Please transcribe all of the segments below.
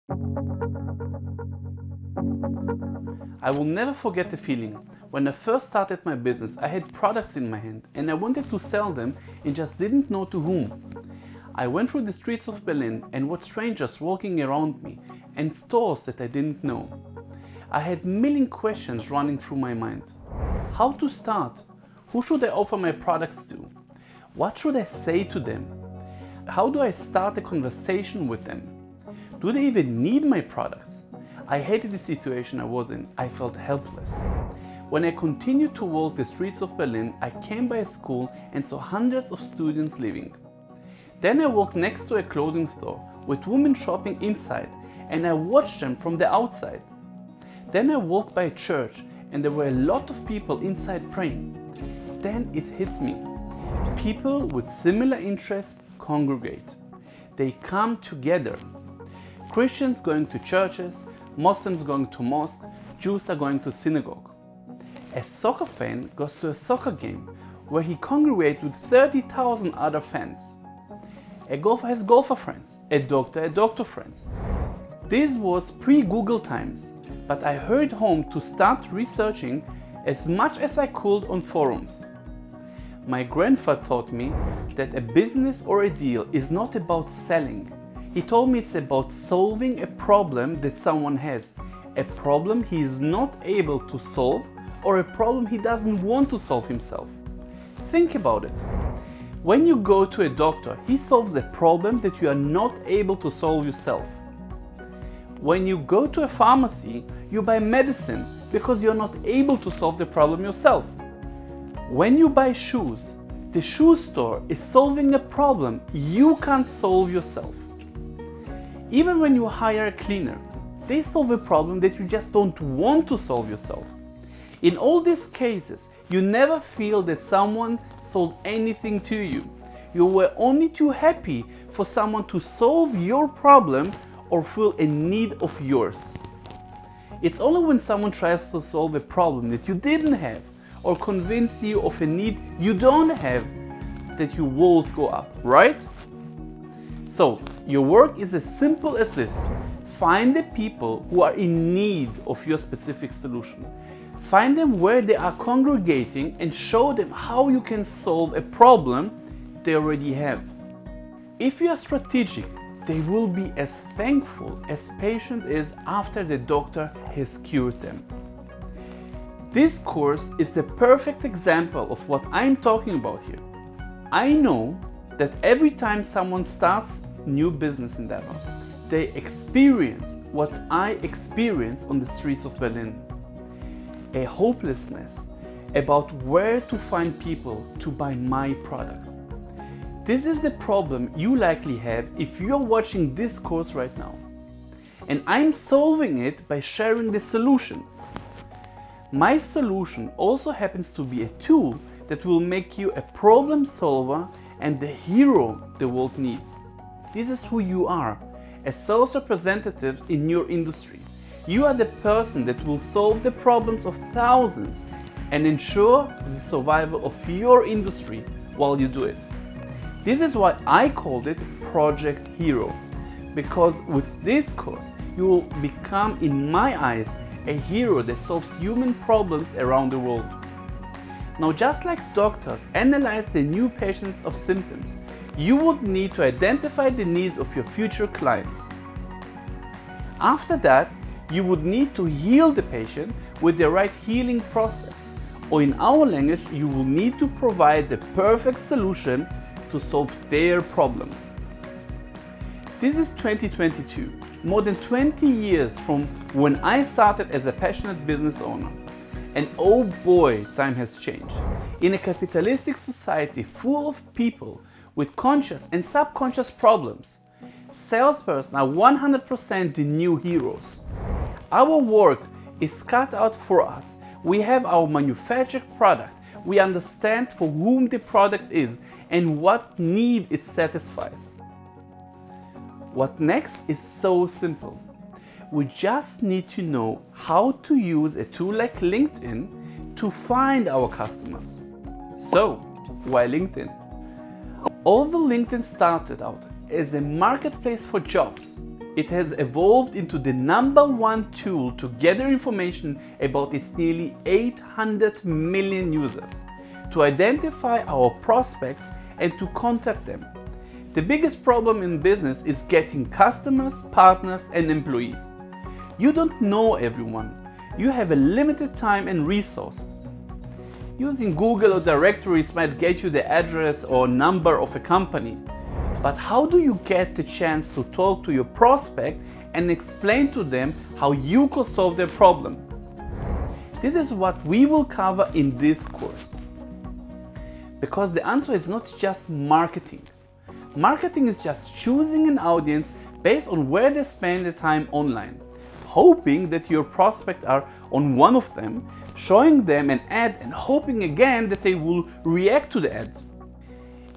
I will never forget the feeling. When I first started my business, I had products in my hand and I wanted to sell them and just didn't know to whom. I went through the streets of Berlin and watched strangers walking around me and stores that I didn't know. I had million questions running through my mind. How to start? Who should I offer my products to? What should I say to them? How do I start a conversation with them? Do they even need my products? I hated the situation I was in. I felt helpless. When I continued to walk the streets of Berlin, I came by a school and saw hundreds of students leaving. Then I walked next to a clothing store with women shopping inside and I watched them from the outside. Then I walked by a church and there were a lot of people inside praying. Then it hit me. People with similar interests congregate. They come together. Christians going to churches, Muslims going to mosque, Jews are going to synagogue. A soccer fan goes to a soccer game where he congregates with 30,000 other fans. A golfer has golfer friends, a doctor friends. This was pre-Google times, but I hurried home to start researching as much as I could on forums. My grandfather taught me that a business or a deal is not about selling. He told me it's about solving a problem that someone has, a problem he is not able to solve or a problem he doesn't want to solve himself. Think about it. When you go to a doctor, he solves a problem that you are not able to solve yourself. When you go to a pharmacy, you buy medicine because you're not able to solve the problem yourself. When you buy shoes, the shoe store is solving a problem you can't solve yourself. Even when you hire a cleaner, they solve a problem that you just don't want to solve yourself. In all these cases, you never feel that someone sold anything to you. You were only too happy for someone to solve your problem or fill a need of yours. It's only when someone tries to solve a problem that you didn't have or convince you of a need you don't have that your walls go up, right? So, your work is as simple as this. Find the people who are in need of your specific solution. Find them where they are congregating and show them how you can solve a problem they already have. If you are strategic, they will be as thankful as patient is after the doctor has cured them. This course is the perfect example of what I'm talking about here. I know that every time someone starts new business endeavor, they experience what I experienced on the streets of Berlin. A hopelessness about where to find people to buy my product. This is the problem you likely have if you're watching this course right now. And I'm solving it by sharing the solution. My solution also happens to be a tool that will make you a problem solver and the hero the world needs. This is who you are, a sales representative in your industry. You are the person that will solve the problems of thousands and ensure the survival of your industry while you do it. This is why I called it Project Hero, because with this course you will become, in my eyes, a hero that solves human problems around the world. Now, just like doctors analyze the new patients of symptoms, you would need to identify the needs of your future clients. After that, you would need to heal the patient with the right healing process, or in our language, you will need to provide the perfect solution to solve their problem. This is 2022, more than 20 years from when I started as a passionate business owner. And oh boy, time has changed. In a capitalistic society full of people with conscious and subconscious problems, salespersons are 100% the new heroes. Our work is cut out for us. We have our manufactured product. We understand for whom the product is and what need it satisfies. What next is so simple. We just need to know how to use a tool like LinkedIn to find our customers. So, why LinkedIn? Although LinkedIn started out as a marketplace for jobs, It has evolved into the #1 tool to gather information about its nearly 800 million users, to identify our prospects and to contact them. The biggest problem in business is getting customers, partners, and employees. You don't know everyone. You have a limited time and resources. Using Google or Directories might get you the address or number of a company. But how do you get the chance to talk to your prospect and explain to them how you could solve their problem? This is what we will cover in this course. Because the answer is not just marketing. Marketing is just choosing an audience based on where they spend their time online, hoping that your prospects are on one of them, showing them an ad and hoping again that they will react to the ad.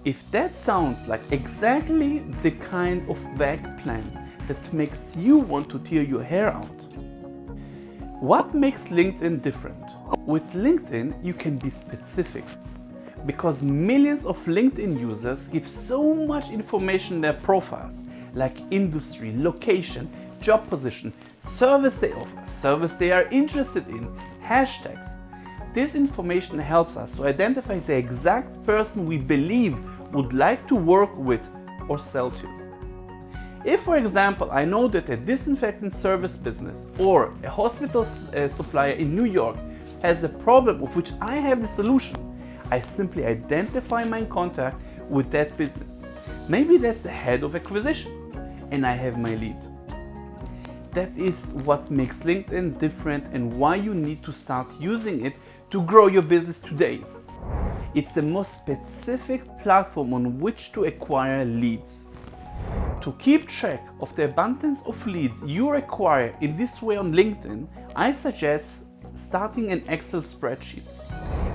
If that sounds like exactly the kind of vague plan that makes you want to tear your hair out, what makes LinkedIn different? With LinkedIn, you can be specific. Because millions of LinkedIn users give so much information in their profiles, like industry, location, job position, service they offer, service they are interested in, hashtags. This information helps us to identify the exact person we believe would like to work with or sell to. If, for example, I know that a disinfectant service business or a hospital supplier in New York has a problem of which I have the solution, I simply identify my contact with that business. Maybe that's the head of acquisition, and I have my lead. That is what makes LinkedIn different and why you need to start using it to grow your business today. It's the most specific platform on which to acquire leads. To keep track of the abundance of leads you acquire in this way on LinkedIn, I suggest starting an Excel spreadsheet.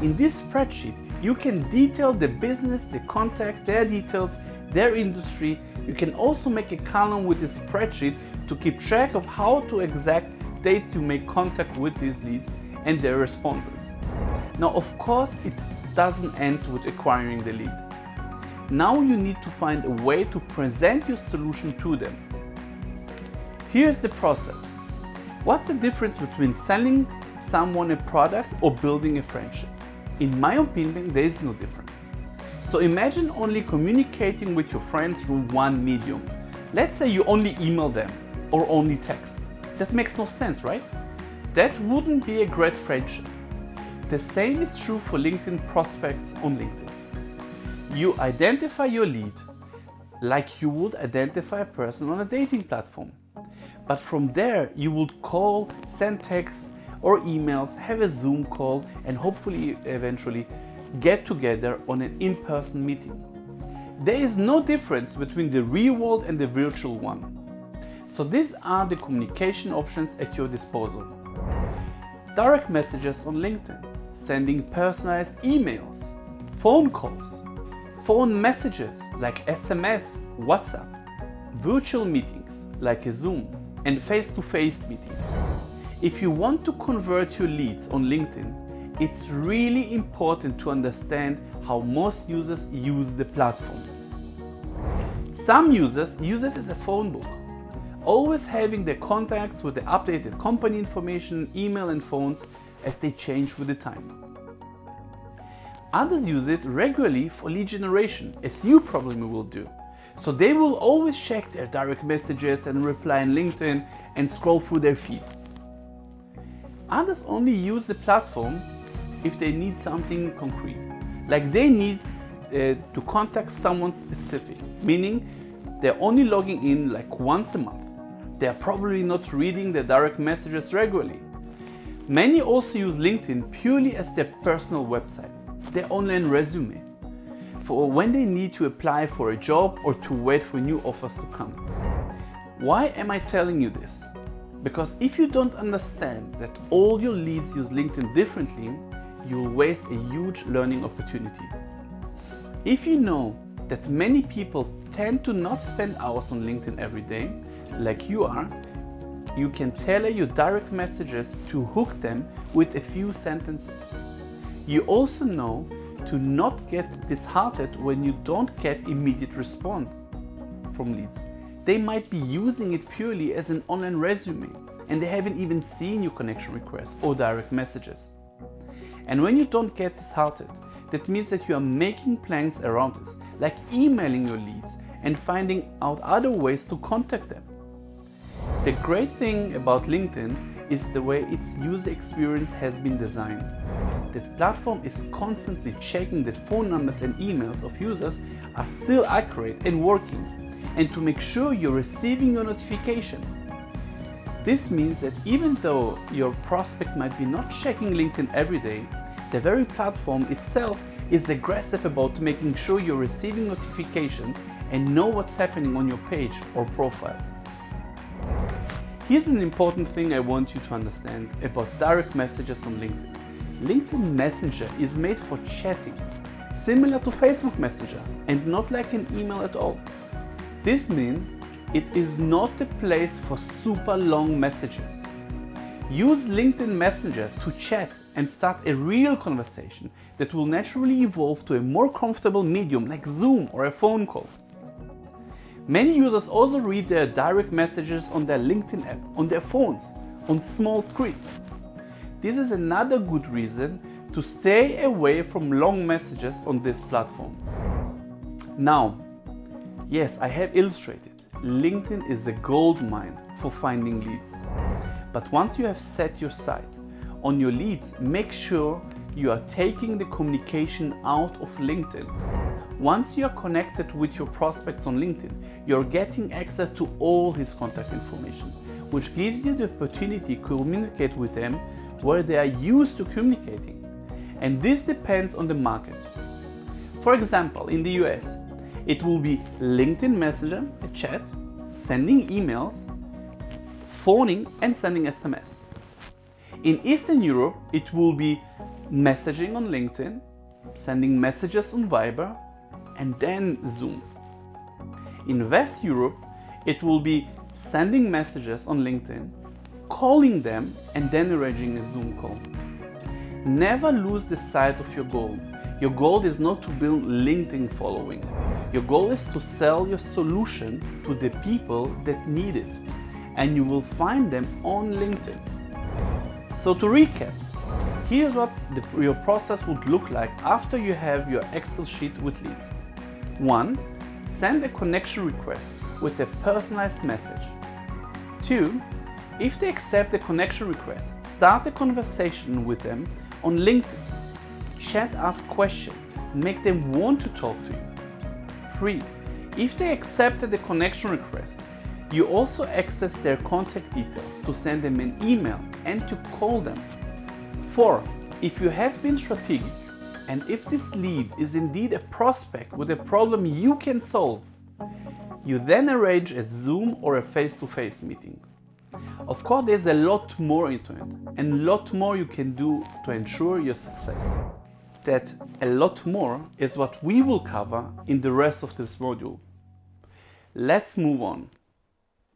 In this spreadsheet, you can detail the business, the contact, their details, their industry. You can also make a column with this spreadsheet to keep track of how to exact dates you make contact with these leads and their responses. Now, of course, it doesn't end with acquiring the lead. Now you need to find a way to present your solution to them. Here's the process. What's the difference between selling someone a product or building a friendship? In my opinion, there is no difference. So imagine only communicating with your friends through one medium. Let's say you only email them or only text. That makes no sense, right? That wouldn't be a great friendship. The same is true for LinkedIn prospects on LinkedIn. You identify your lead like you would identify a person on a dating platform. But from there, you would call, send texts or emails, have a Zoom call, and hopefully eventually get together on an in-person meeting. There is no difference between the real world and the virtual one. So these are the communication options at your disposal. Direct messages on LinkedIn, sending personalized emails, phone calls, phone messages like SMS, WhatsApp, virtual meetings like a Zoom, and face-to-face meetings. If you want to convert your leads on LinkedIn, it's really important to understand how most users use the platform. Some users use it as a phone book, always having their contacts with the updated company information, email and phones as they change with the time. Others use it regularly for lead generation, as you probably will do. So they will always check their direct messages and reply on LinkedIn and scroll through their feeds. Others only use the platform if they need something concrete, like they need to contact someone specific, meaning they're only logging in like once a month. They're probably not reading their direct messages regularly. Many also use LinkedIn purely as their personal website, their online resume, for when they need to apply for a job or to wait for new offers to come. Why am I telling you this? Because if you don't understand that all your leads use LinkedIn differently, you'll waste a huge learning opportunity. If you know that many people tend to not spend hours on LinkedIn every day, like you are, you can tailor your direct messages to hook them with a few sentences. You also know to not get disheartened when you don't get immediate response from leads. They might be using it purely as an online resume, and they haven't even seen your connection requests or direct messages. And when you don't get disheartened, that means that you are making plans around this, like emailing your leads and finding out other ways to contact them. The great thing about LinkedIn is the way its user experience has been designed. The platform is constantly checking that phone numbers and emails of users are still accurate and working, and to make sure you're receiving your notification. This means that even though your prospect might be not checking LinkedIn every day, the very platform itself is aggressive about making sure you're receiving notifications and know what's happening on your page or profile. Here's an important thing I want you to understand about direct messages on LinkedIn. LinkedIn Messenger is made for chatting, similar to Facebook Messenger, and not like an email at all. This means it is not a place for super long messages. Use LinkedIn Messenger to chat and start a real conversation that will naturally evolve to a more comfortable medium like Zoom or a phone call. Many users also read their direct messages on their LinkedIn app, on their phones, on small screens. This is another good reason to stay away from long messages on this platform. Now, yes, I have illustrated, LinkedIn is a gold mine for finding leads. But once you have set your sight on your leads, make sure you are taking the communication out of LinkedIn. Once you are connected with your prospects on LinkedIn, you're getting access to all his contact information, which gives you the opportunity to communicate with them where they are used to communicating. And this depends on the market. For example, in the US, it will be LinkedIn Messenger, a chat, sending emails, phoning and sending SMS. In Eastern Europe, it will be messaging on LinkedIn, sending messages on Viber, and then Zoom. In West Europe, it will be sending messages on LinkedIn, calling them, and then arranging a Zoom call. Never lose the sight of your goal. Your goal is not to build LinkedIn following. Your goal is to sell your solution to the people that need it, and you will find them on LinkedIn. So to recap, here's what your process would look like after you have your Excel sheet with leads. 1. Send a connection request with a personalized message. 2. If they accept the connection request, start a conversation with them on LinkedIn. Chat, ask questions, make them want to talk to you. 3. If they accepted the connection request, you also access their contact details to send them an email and to call them. 4. If you have been strategic, and if this lead is indeed a prospect with a problem you can solve, you then arrange a Zoom or a face-to-face meeting. Of course, there's a lot more into it, and a lot more you can do to ensure your success. That a lot more is what we will cover in the rest of this module. Let's move on.